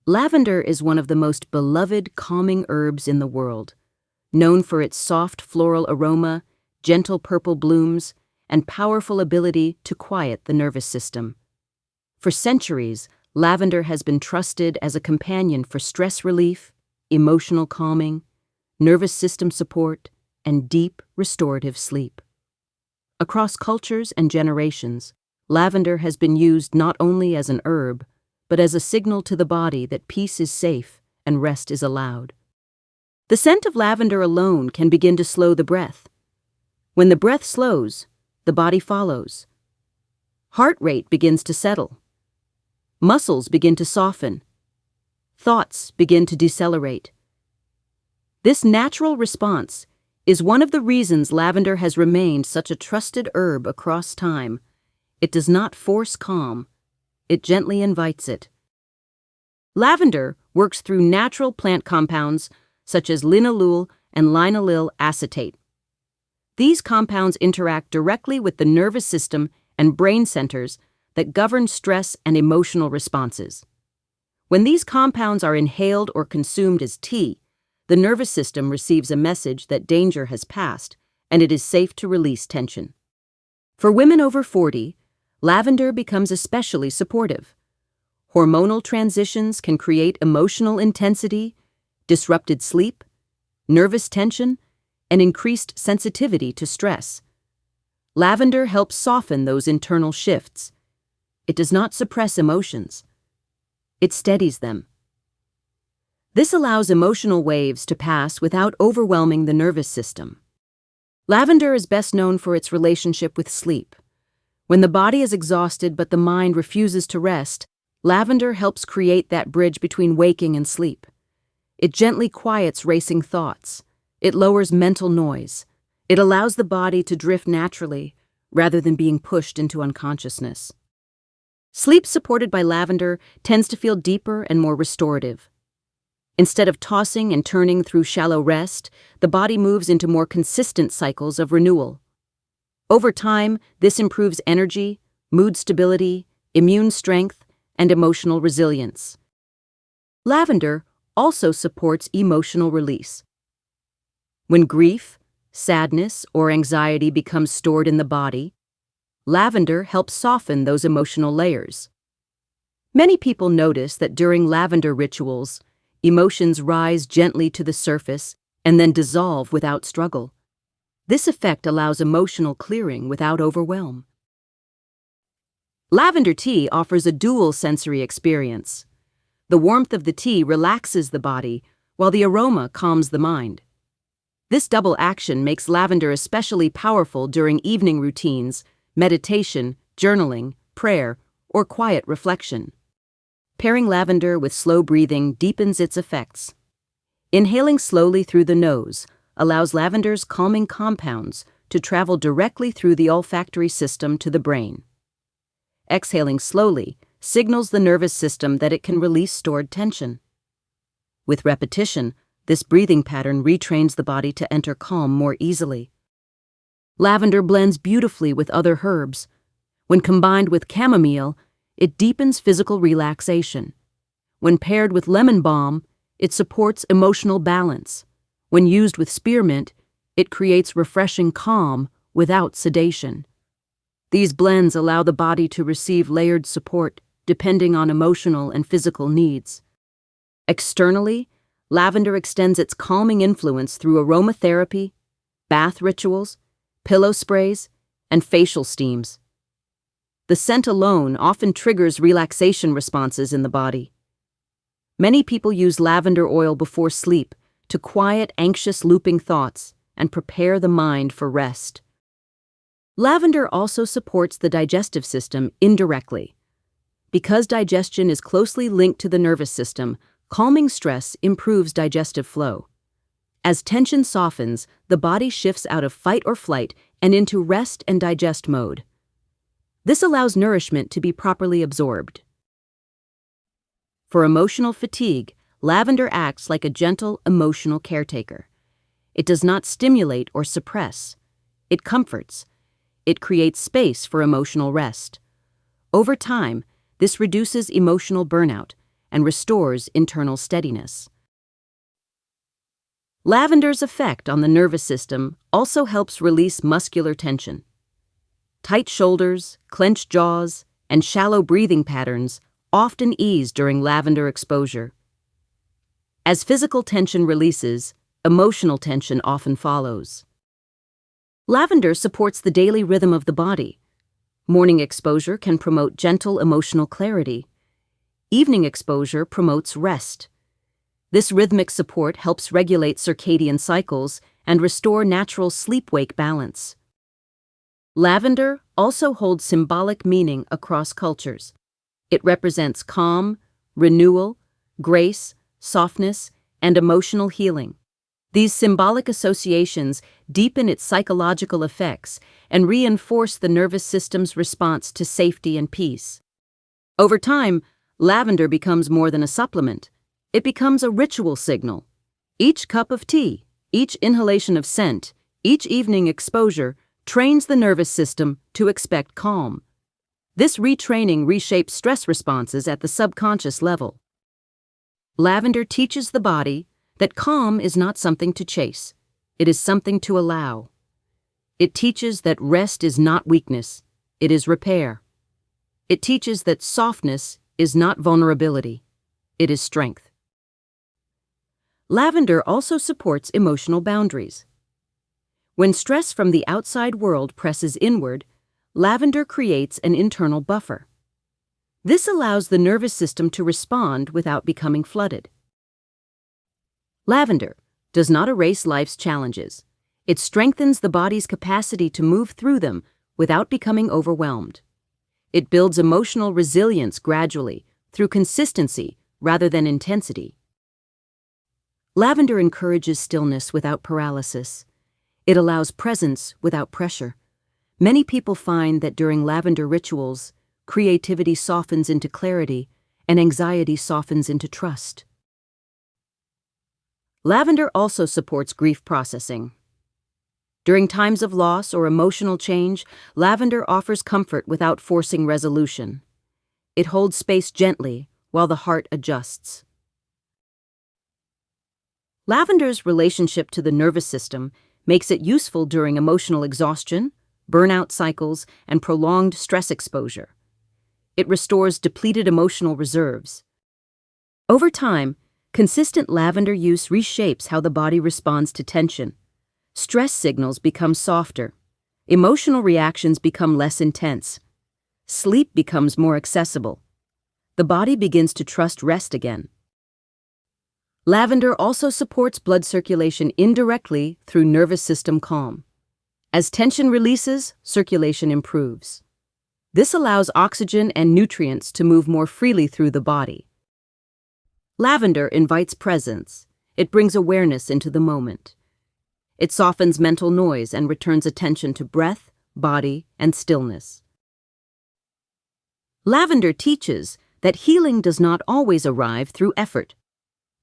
Lavender is one of the most beloved calming herbs in the world, known for its soft floral aroma, gentle purple blooms, and powerful ability to quiet the nervous system. For centuries, lavender has been trusted as a companion for stress relief, emotional calming, nervous system support, and deep, restorative sleep. Across cultures and generations, lavender has been used not only as an herb, but as a signal to the body that peace is safe and rest is allowed. The scent of lavender alone can begin to slow the breath. When the breath slows, the body follows. Heart rate begins to settle. Muscles begin to soften. Thoughts begin to decelerate. This natural response is one of the reasons lavender has remained such a trusted herb across time. It does not force calm. It gently invites it. Lavender works through natural plant compounds such as linalool and linalool acetate. These compounds interact directly with the nervous system and brain centers that govern stress and emotional responses. When these compounds are inhaled or consumed as tea, the nervous system receives a message that danger has passed and it is safe to release tension. For women over 40, lavender becomes especially supportive. Hormonal transitions can create emotional intensity, disrupted sleep, nervous tension, and increased sensitivity to stress. Lavender helps soften those internal shifts. It does not suppress emotions. It steadies them. This allows emotional waves to pass without overwhelming the nervous system. Lavender is best known for its relationship with sleep. When the body is exhausted but the mind refuses to rest, lavender helps create that bridge between waking and sleep. It gently quiets racing thoughts. It lowers mental noise. It allows the body to drift naturally, rather than being pushed into unconsciousness. Sleep supported by lavender tends to feel deeper and more restorative. Instead of tossing and turning through shallow rest, the body moves into more consistent cycles of renewal. Over time, this improves energy, mood stability, immune strength, and emotional resilience. Lavender also supports emotional release. When grief, sadness, or anxiety becomes stored in the body, lavender helps soften those emotional layers. Many people notice that during lavender rituals, emotions rise gently to the surface and then dissolve without struggle. This effect allows emotional clearing without overwhelm. Lavender tea offers a dual sensory experience. The warmth of the tea relaxes the body, while the aroma calms the mind. This double action makes lavender especially powerful during evening routines, meditation, journaling, prayer, or quiet reflection. Pairing lavender with slow breathing deepens its effects. Inhaling slowly through the nose allows lavender's calming compounds to travel directly through the olfactory system to the brain. Exhaling slowly signals the nervous system that it can release stored tension. With repetition, this breathing pattern retrains the body to enter calm more easily. Lavender blends beautifully with other herbs. When combined with chamomile, it deepens physical relaxation. When paired with lemon balm, it supports emotional balance. When used with spearmint, it creates refreshing calm without sedation. These blends allow the body to receive layered support depending on emotional and physical needs. Externally, lavender extends its calming influence through aromatherapy, bath rituals, pillow sprays, and facial steams. The scent alone often triggers relaxation responses in the body. Many people use lavender oil before sleep to quiet anxious looping thoughts and prepare the mind for rest. Lavender also supports the digestive system indirectly. Because digestion is closely linked to the nervous system, calming stress improves digestive flow. As tension softens, the body shifts out of fight or flight and into rest and digest mode. This allows nourishment to be properly absorbed. For emotional fatigue, lavender acts like a gentle emotional caretaker. It does not stimulate or suppress. It comforts. It creates space for emotional rest. Over time, this reduces emotional burnout and restores internal steadiness. Lavender's effect on the nervous system also helps release muscular tension. Tight shoulders, clenched jaws, and shallow breathing patterns often ease during lavender exposure. As physical tension releases, emotional tension often follows. Lavender supports the daily rhythm of the body. Morning exposure can promote gentle emotional clarity. Evening exposure promotes rest. This rhythmic support helps regulate circadian cycles and restore natural sleep-wake balance. Lavender also holds symbolic meaning across cultures. It represents calm, renewal, grace, softness, and emotional healing. These symbolic associations deepen its psychological effects and reinforce the nervous system's response to safety and peace. Over time, lavender becomes more than a supplement. It becomes a ritual signal. Each cup of tea, each inhalation of scent, each evening exposure trains the nervous system to expect calm. This retraining reshapes stress responses at the subconscious level. Lavender teaches the body that calm is not something to chase. It is something to allow. It teaches that rest is not weakness, it is repair. It teaches that softness is not vulnerability, it is strength. Lavender also supports emotional boundaries. When stress from the outside world presses inward, lavender creates an internal buffer. This allows the nervous system to respond without becoming flooded. Lavender does not erase life's challenges. It strengthens the body's capacity to move through them without becoming overwhelmed. It builds emotional resilience gradually through consistency rather than intensity. Lavender encourages stillness without paralysis. It allows presence without pressure. Many people find that during lavender rituals, creativity softens into clarity and anxiety softens into trust. Lavender also supports grief processing. During times of loss or emotional change, lavender offers comfort without forcing resolution. It holds space gently while the heart adjusts. Lavender's relationship to the nervous system makes it useful during emotional exhaustion, burnout cycles, and prolonged stress exposure. It restores depleted emotional reserves. Over time, consistent lavender use reshapes how the body responds to tension. Stress signals become softer. Emotional reactions become less intense. Sleep becomes more accessible. The body begins to trust rest again. Lavender also supports blood circulation indirectly through nervous system calm. As tension releases, circulation improves. This allows oxygen and nutrients to move more freely through the body. Lavender invites presence. It brings awareness into the moment. It softens mental noise and returns attention to breath, body, and stillness. Lavender teaches that healing does not always arrive through effort.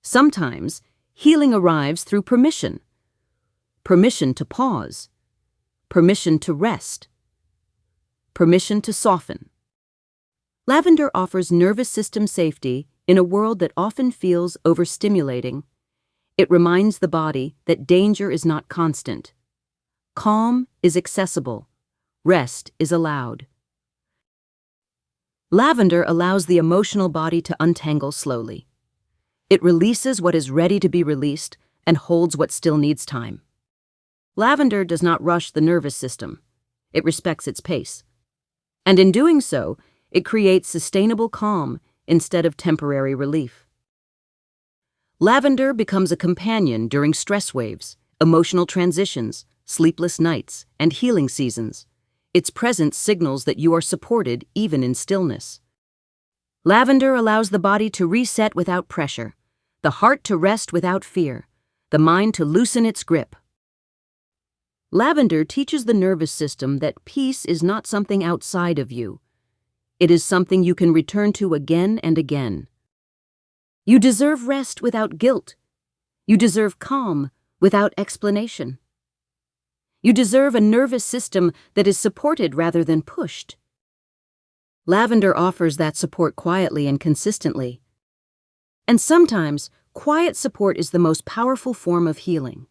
Sometimes, healing arrives through permission. Permission to pause. Permission to rest. Permission to soften. Lavender offers nervous system safety in a world that often feels overstimulating. It reminds the body that danger is not constant. Calm is accessible. Rest is allowed. Lavender allows the emotional body to untangle slowly. It releases what is ready to be released and holds what still needs time. Lavender does not rush the nervous system. It respects its pace. And in doing so, it creates sustainable calm instead of temporary relief. Lavender becomes a companion during stress waves, emotional transitions, sleepless nights, and healing seasons. Its presence signals that you are supported even in stillness. Lavender allows the body to reset without pressure, the heart to rest without fear, the mind to loosen its grip. Lavender teaches the nervous system that peace is not something outside of you. It is something you can return to again and again. You deserve rest without guilt. You deserve calm without explanation. You deserve a nervous system that is supported rather than pushed. Lavender offers that support quietly and consistently. And sometimes, quiet support is the most powerful form of healing.